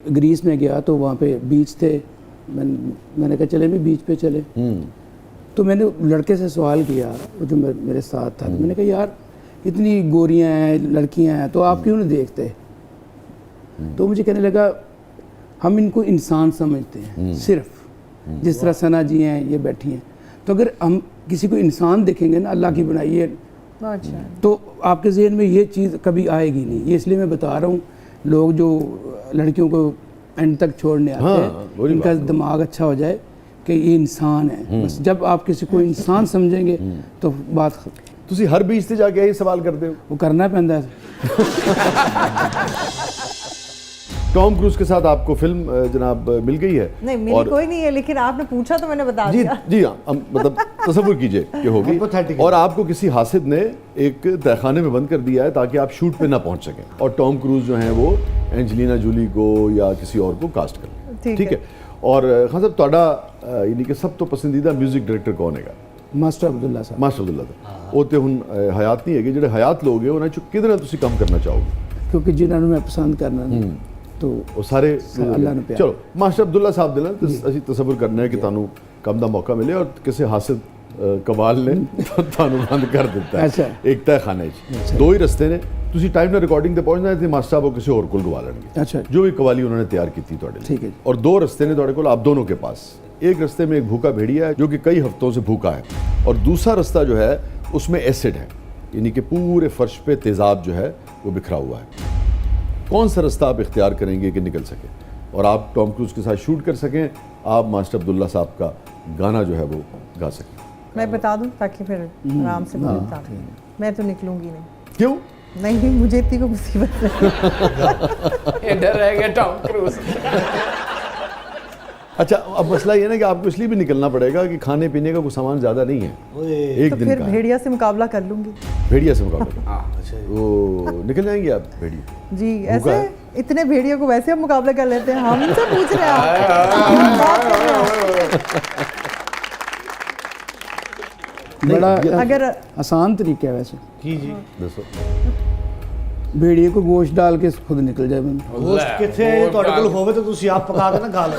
Greece में गया तो वहाँ पे बीच थे, मैंने कहा चले भी बीच पे चले। तो मैंने लड़के से सवाल किया, वो जो मेरे साथ था, मैंने कहा यार इतनी गोरियां हैं, लड़कियां हैं, तो आप क्यों नहीं देखते? तो मुझे कहने लगा हम इनको इंसान समझते हैं सिर्फ, जिस तरह सना जी हैं, ये बैठी हैं। तो अगर हम किसी को इंसान देखेंगे ना, अल्लाह की बनाई है, तो आपके जहन में ये चीज़ कभी आएगी नहीं। ये इसलिए मैं बता रहा हूँ, लोग जो लड़कियों को एंड तक छोड़ने आते हैं, इनका दिमाग अच्छा हो जाए कि ये इंसान है। बस जब आप किसी को इंसान समझेंगे तो बात। ਤੁਸੀਂ ਹਰ ਬੀਚ ਤੇ ਜਾ ਕੇ ਇਹ ਸਵਾਲ ਕਰਦੇ ਹੋ? वो करना पैंदा है। टॉम क्रूज के साथ आपको फिल्म जनाब मिल गई है? नहीं मिली कोई नहीं है, लेकिन आपने पूछा तो मैंने बता जी दिया। जी हाँ, हम मतलब तसव्वुर कीजिए कि होगी, और आपको किसी हासिद ने एक तहखाने में बंद कर दिया है ताकि आप शूट पे ना पहुंच सकें, और टॉम क्रूज जो हैं वो एंजेलिना जूली को या किसी और को कास्ट कर, ठीक है। और खान साहब ਤੁਹਾਡਾ यानी कि सब तो पसंदीदा म्यूजिक डायरेक्टर कौन है? मास्टर अब्दुल्ला साहब। मास्टर अब्दुल्ला साहब वो तो हुन हयात नहीं है, जो हयात लोग हैं उन्हें किधर तुम कम करना चाहोगे? क्योंकि जिन्होंने मैं पसंद करना नहीं तो वो सारे अल्लाह ने प्यार। चलो मास्टर अब्दुल्ला साहब दे ना ਅਸੀਂ ਤਸੱਵੁਰ ਕਰਨਾ ਹੈ ਕਿ ਤੁਹਾਨੂੰ ਕੰਮ ਦਾ ਮੌਕਾ ਮਿਲੇ ਔਰ ਕਿਸੇ ਹਾਸਿਦ ਕਮਾਲ ਨੇ ਤੁਹਾਨੂੰ ਬੰਦ ਕਰ ਦਿੱਤਾ ਹੈ ਇੱਕ ਤਹਿਖਾਨੇ 'ਚ। ਦੋ ਹੀ ਰਸਤੇ ਨੇ, ਤੁਸੀਂ ਟਾਈਮ ਨਾਲ ਰਿਕਾਰਡਿੰਗ ਤੇ ਪਹੁੰਚਣਾ ਹੈ ਤੇ ਮਾਸਟਰ ਸਾਹਿਬ ਉਹ ਕਿਸੇ ਹੋਰ ਕੋਲ ਗਵਾ ਲੈਣਗੇ। अच्छा जो भी कवाली उन्होंने तैयार की थी ਤੁਹਾਡੇ ठीक है। और दो रस्ते ने ਤੁਹਾਡੇ ਕੋਲ, आप दोनों के पास। एक रस्ते में एक भूखा भेड़िया है जो कि कई हफ्तों से भूखा है, और दूसरा रास्ता जो है उसमें एसिड है, यानी कि पूरे फर्श पे तेज़ाब जो है वो बिखरा हुआ है। कौन सा रास्ता आप इख्तियार करेंगे कि निकल सके और आप टॉम क्रूज के साथ शूट कर सकें, आप मास्टर अब्दुल्ला साहब का गाना जो है वो गा सकें? मैं बता दूं ताकि फिर आराम से बता। मैं तो निकलूंगी नहीं। क्यों? नहीं मुझे इतनी को मुसीबत नहीं। डर रहेगा टॉम क्रूज। अच्छा, अब मसला ये ना कि आपको इसलिए भी निकलना पड़ेगा कि खाने पीने का कोई सामान ज़्यादा नहीं है, एक तो दिन फिर का है। भेड़िया से मुकाबला कर लूंगी। भेड़िया से मुकाबला वो निकल जाएंगे आप भेड़िया जी, भूखा ऐसे है? इतने भेड़िया को वैसे हम मुकाबला कर लेते हैं, हमसे पूछ रहे हैं आप। बात कर रहे हो। बड़ा अगर आसान तरीका है वैसे। जी दसो। भेड़िए को गोश्त डाल के खुद निकल जाए बंदा। गोश्त किथे ਤੁਹਾਡੇ ਕੋਲ ਹੋਵੇ ਤਾਂ ਤੁਸੀਂ ਆਪ ਪਕਾ ਕੇ ਨਾ ਖਾ ਲਓ।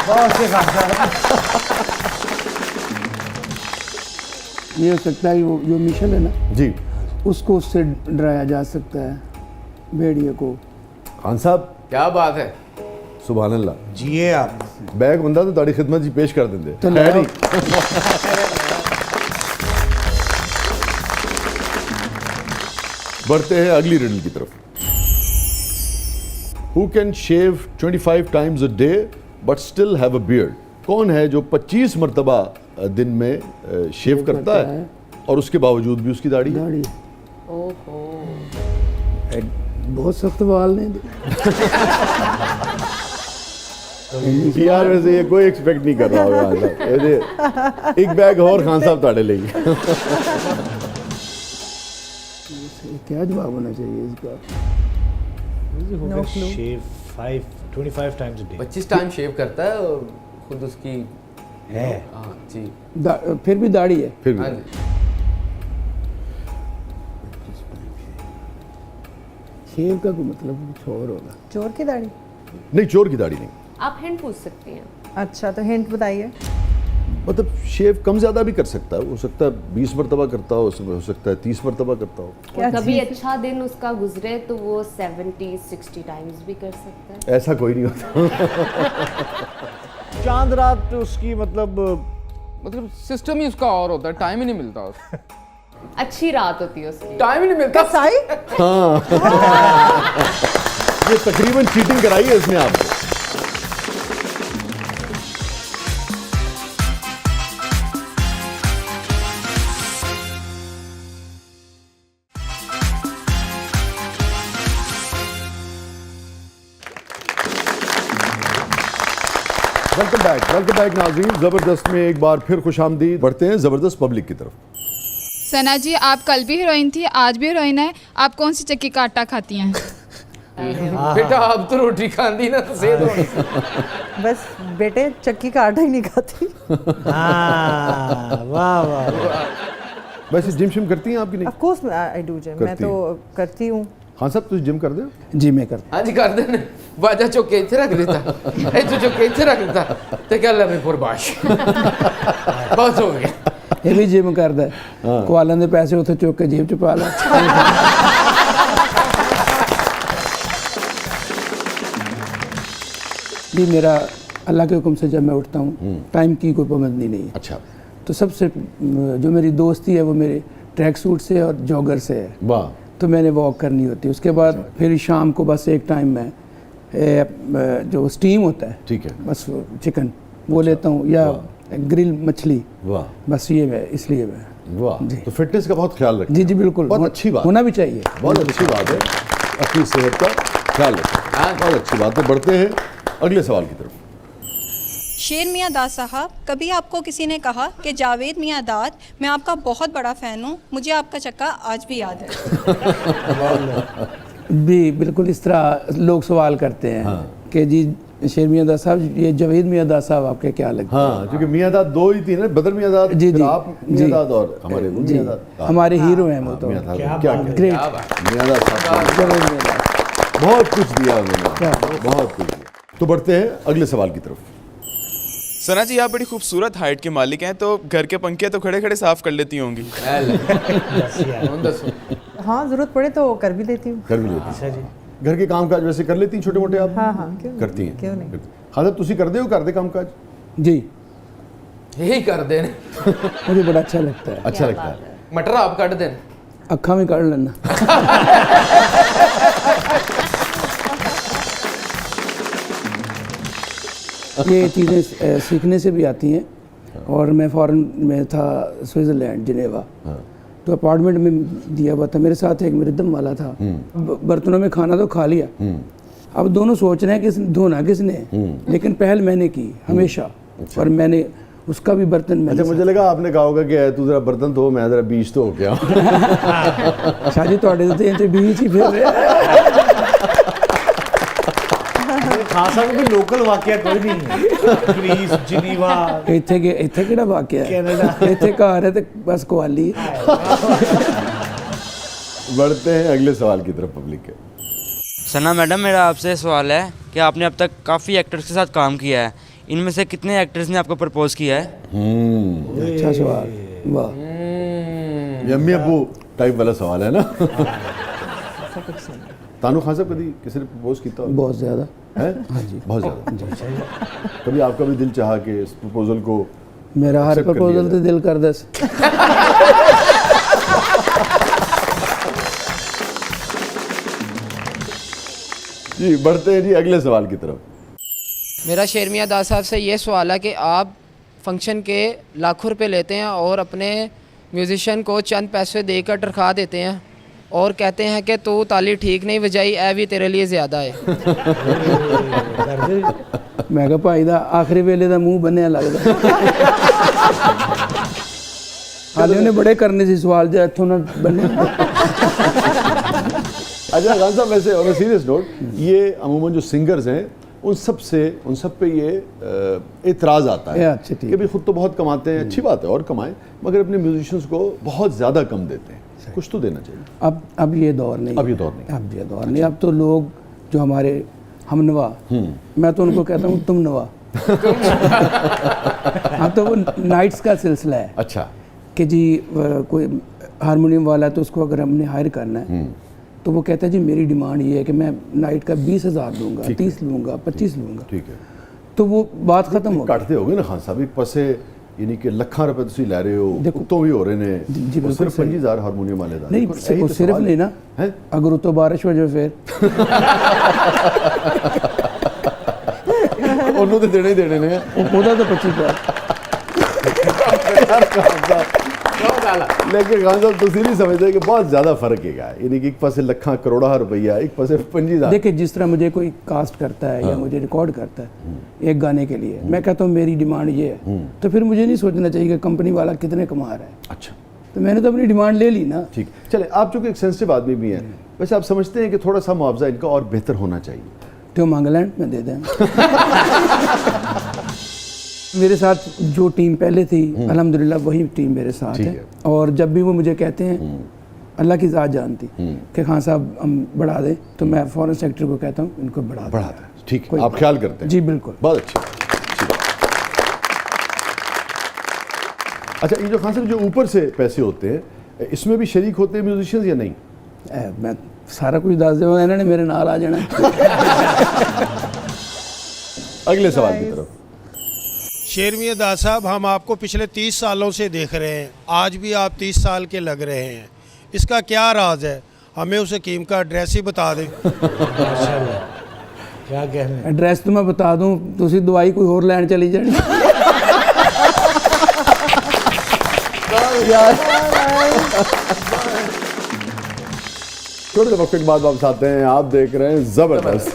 बहुत से खाता है। ये हो सकता है वो जो मिशल है ना, जी उसको उससे डराया जा सकता है, भेड़िए को। खान साहब क्या बात है, सुभान अल्लाह। जिए आप। बैग बंदा तो ताड़ी खिदमत जी पेश कर देंगे तो है लाओ। नहीं। बढ़ते हैं अगली रिडल की तरफ। Who can shave 25 times a day but still have a beard? कौन है जो 25 मरतबा दिन में शेव करता है और उसके बावजूद भी उसकी दाढ़ी है? दाढ़ी ओहो, बहुत सख्त वाल नहीं। यार वैसे ये कोई एक्सपेक्ट नहीं कर रहा होगा। एक बैग और खान साहब ताड़े लेंगे। क्या जवाब होना चाहिए इसका? No clue. Shave 25 times a day 25 time shave करता है और खुद उसकी है। हाँ जी, फिर भी दाढ़ी है। फिर हाँ भी जी। शेव का कोई मतलब कुछ और होगा। चोर की दाढ़ी। नहीं, चोर की दाढ़ी नहीं, आप हिंट पूछ सकती हैं। अच्छा तो हिंट बताइए। मतलब शेव कम ज्यादा भी कर सकता है, हो सकता है 20 मरतबा करता हो सकता है 30 मरतबा करता हो। क्या कभी चीज़? अच्छा दिन उसका गुजरे तो वो 70-60 टाइम्स भी कर सकता है। ऐसा कोई नहीं होता। चांद रात उसकी मतलब सिस्टम ही उसका और होता है, टाइम ही नहीं मिलता उसको। अच्छी रात होती है उसकी। टाइम ही नहीं मिलता। कसाई। ये तकरीबन चीटिंग कराई है इसने आपको। वेलकम बैक नाज़रीन। ज़बरदस्त में एक बार फिर खुशामदीद। बढ़ते हैं ज़बरदस्त पब्लिक की तरफ। सना जी, आप कल भी हीरोइन थी, आज भी हीरोइन है, आप कौन सी चक्की का आटा खाती हैं? बेटा अब तो रोटी खाती ना तो सेहत होगी। बस बेटे चक्की का आटा ही नहीं खाती। हाँ, वाह वाह। वैसे जिम शिम करती हैं आपकी? नहीं of course I do gym, मैं तो करती हूँ। खान साहब तुम जिम कर दे हो? जी मैं करता हाँ जी कर देने बाजा चुक के इतने रख देता इतने चुक के इतने रख देता तो क्या लगे पुरबाश बस हो गया ਇਹ ਵੀ ਜਿਮ ਕਰਦਾ ਕੁਆਲਾਂ ਦੇ ਪੈਸੇ ਉੱਥੇ ਚੁੱਕ ਕੇ ਜੇਬ ਚ ਪਾ ਲਾ जी मेरा अल्लाह के हुक्म से जब मैं उठता हूँ टाइम की कोई पाबंदी नहीं है। अच्छा तो सबसे जो मेरी दोस्ती है वो मेरे ट्रैक सूट से और जॉगर से है। वाह। तो मैंने वॉक करनी होती है, उसके बाद फिर शाम को बस एक टाइम में जो स्टीम होता है, ठीक है, बस चिकन वो लेता हूँ या ग्रिल मछली। वाह। बस ये मैं इसलिए मैं वाह। तो फिटनेस का बहुत ख्याल रखते जी जी बिल्कुल बहुत अच्छी बात होना भी चाहिए। बहुत अच्छी बात है अपनी सेहत का ख्याल रखें, बहुत अच्छी बात है। बढ़ते हैं अगले सवाल की तरफ। शेर मियाँ दाद साहब, कभी आपको किसी ने कहा कि जावेद मियाँ दाद मैं आपका बहुत बड़ा फ़ैन हूँ, मुझे आपका चक्का आज भी याद है? भी बिल्कुल इस तरह लोग सवाल करते हैं कि जी शेर मियाँ दाद साहब ये जावेद मियाँ दाद साहब आपके क्या लगते हैं? हाँ, क्योंकि मियाँ दाद दो ही थी ना, बदर मियाँ दाद, जी जी आप मियाँ दाद और हमारे वो मियाँ दाद, हमारे हीरो हैं वो तो। मियाँ दाद क्या क्या बात है। ग्रेट मियाँ दाद साहब जावेद मियाँ दाद। बहुत कुछ दिया उन्होंने, बहुत कुछ दिया। तो बढ़ते हैं अगले सवाल की तरफ। सना जी आप बड़ी खूबसूरत हाइट के मालिक हैं, तो घर के पंखे तो खड़े खड़े साफ कर लेती होंगी। हाँ जरूरत पड़े तो कर भी लेती हूँ। कर भी लेती हैं। घर के काम काज वैसे कर लेती हैं छोटे मोटे आप? हाँ हाँ क्यों नहीं? करती हैं। क्यों नहीं? हाँ साहब तुसी कर दे हो घर दे काम काज? जी यही कर देने मुझे बड़ा अच्छा लगता है। अच्छा लगता है। मटर आप काट देने अखा में काट लेना। ये चीज़ें सीखने से भी आती हैं। और मैं फॉरेन में था, स्विट्ज़रलैंड जिनेवा, तो अपार्टमेंट में दिया हुआ था, मेरे साथ एक मृदम वाला था। बर्तनों में खाना तो खा लिया, अब दोनों सोच रहे हैं कि धोना किसने, लेकिन पहल मैंने की हमेशा। और मैंने उसका भी बर्तन मैंने अच्छा मुझे लगा आपने कहा होगा कि तू जरा बर्तन धो मैं जरा बीज तो हो गया। शादी थोड़े तो बीच ही फिर खास साहब कोई लोकल वाकया कोई नहीं है। ग्रीस, जिनीवा, ਇੱਥੇ ਕਿਹੜਾ ਵਾਕਿਆ ਹੈ? कनाडा। ਇੱਥੇ ਘਰ है तो बस कुआली। बढ़ते हैं अगले सवाल की तरफ पब्लिक के। सना मैडम मेरा आपसे सवाल है कि आपने अब तक काफ़ी एक्टर्स के साथ काम किया है, इनमें से कितने एक्टर्स ने आपको प्रपोज किया है? अच्छा सवाल, वाह। ये अम्मी अब्बू टाइप वाला सवाल है ना। तानू खान साहब कभी किसी ने प्रपोज किया? बहुत ज़्यादा है? हाँ जी बहुत ज़्यादा। कभी आपका भी दिल चाहा कि इस प्रपोजल को? मेरा हर accept कर प्रपोजल लिया तो दिल कर दस। जी बढ़ते हैं जी अगले सवाल की तरफ। मेरा शेर मियाँ दास साहब से ये सवाल है कि आप फंक्शन के लाखों रुपए लेते हैं और अपने म्यूजिशियन को चंद पैसे देकर तनख्वाह देते हैं और कहते हैं कि तू ताली ठीक नहीं बजाई, ऐ भी तेरे लिए ज़्यादा है। मैं कहा भाई दा आखिरी वेले दा मुंह बन्निया लगदा। हाले उन्हें बड़े करने से सवाल जो इत्थों ना बन्ने। अच्छा खान साहब वैसे ऑन अ सीरियस नोट, ये अमूमन जो सिंगर्स हैं उन सब पे ये एतराज़ आता है अच्छा, ठीक कि भाई खुद तो बहुत कमाते हैं, अच्छी बात है और कमाएं, मगर अपने म्यूजिशियंस को बहुत ज़्यादा कम देते हैं, कुछ तो देना चाहिए। अब ये दौर नहीं, अब ये दौर नहीं, अब ये दौर नहीं। अब तो लोग जो हमारे हमनवा, मैं तो उनको कहता हूँ तुम नवा। हाँ तो वो नाइट्स का सिलसिला है। अच्छा कि जी कोई हारमोनियम वाला है तो उसको अगर हमने हायर करना है तो वो कहता है जी मेरी डिमांड ये है कि मैं नाइट का 20,000 लूँगा, 30 लूँगा, 25 लूँगा। ठीक है, तो वो बात खत्म हो गई। काटते होगे ना खान साहब एक पासे, यानी कि लाखां रुपए तुसी लै रहे हो, उत्तों भी हो रहे ने, जी बिल्कुल सिर्फ 25,000 हारमोनियम वाले दा नहीं, वो सिर्फ नहीं ना, अगर तो बारिश हो जाए फिर ਉਹਨੂੰ ਤੇ ਦੇਣੇ ਹੀ ਦੇਣੇ ਨੇ। ਉਹਦਾ ਤਾਂ 25 लेकिन खान साहब तुसी नहीं समझते कि बहुत ज़्यादा फ़र्क है, यानी कि एक पासे लाखां करोड़ा रुपया, एक पासे 25,000। देखिए जिस तरह मुझे कोई कास्ट करता है या मुझे रिकॉर्ड करता है एक गाने के लिए, मैं कहता हूँ मेरी डिमांड ये है, तो फिर मुझे नहीं सोचना चाहिए कि कंपनी वाला कितने कमा रहा है। अच्छा, तो मैंने तो अपनी डिमांड ले ली ना। ठीक, चले आप चूँकि एक सेंसिटिव आदमी भी हैं, वैसे आप समझते हैं कि थोड़ा सा मुआवजा इनका और बेहतर होना चाहिए? तो मंगलैंड में दे दें। मेरे साथ जो टीम पहले थी अल्हम्दुलिल्लाह वही टीम मेरे साथ है। और जब भी वो मुझे कहते हैं अल्लाह की ज़ात जानती कि खान साहब हम बढ़ा दें, तो मैं फॉरेन सेक्रेटरी को कहता हूँ इनको बढ़ा बढ़ाता है, ठीक है, कोई आप ख्याल करते हैं। जी बिल्कुल। बहुत अच्छी बात। अच्छा, ये जो खान साहब जो ऊपर से पैसे होते हैं, इसमें भी शरीक होते हैं म्यूजिशियंस या नहीं? मैं सारा कुछ दस दे, इन्होंने मेरे नाल आ जाना है। अगले सवाल की तरफ। शेर मियां दास साहब, हम आपको पिछले 30 सालों से देख रहे हैं, आज भी आप 30 साल के लग रहे हैं, इसका क्या राज है? हमें उस हकीम का एड्रेस ही बता दें। क्या कहने, एड्रेस तो मैं बता दूं, तुसी दवाई कोई और लैन चली जानी। थोड़े वक्त के बाद वापस आते हैं, आप देख रहे हैं जबरदस्त।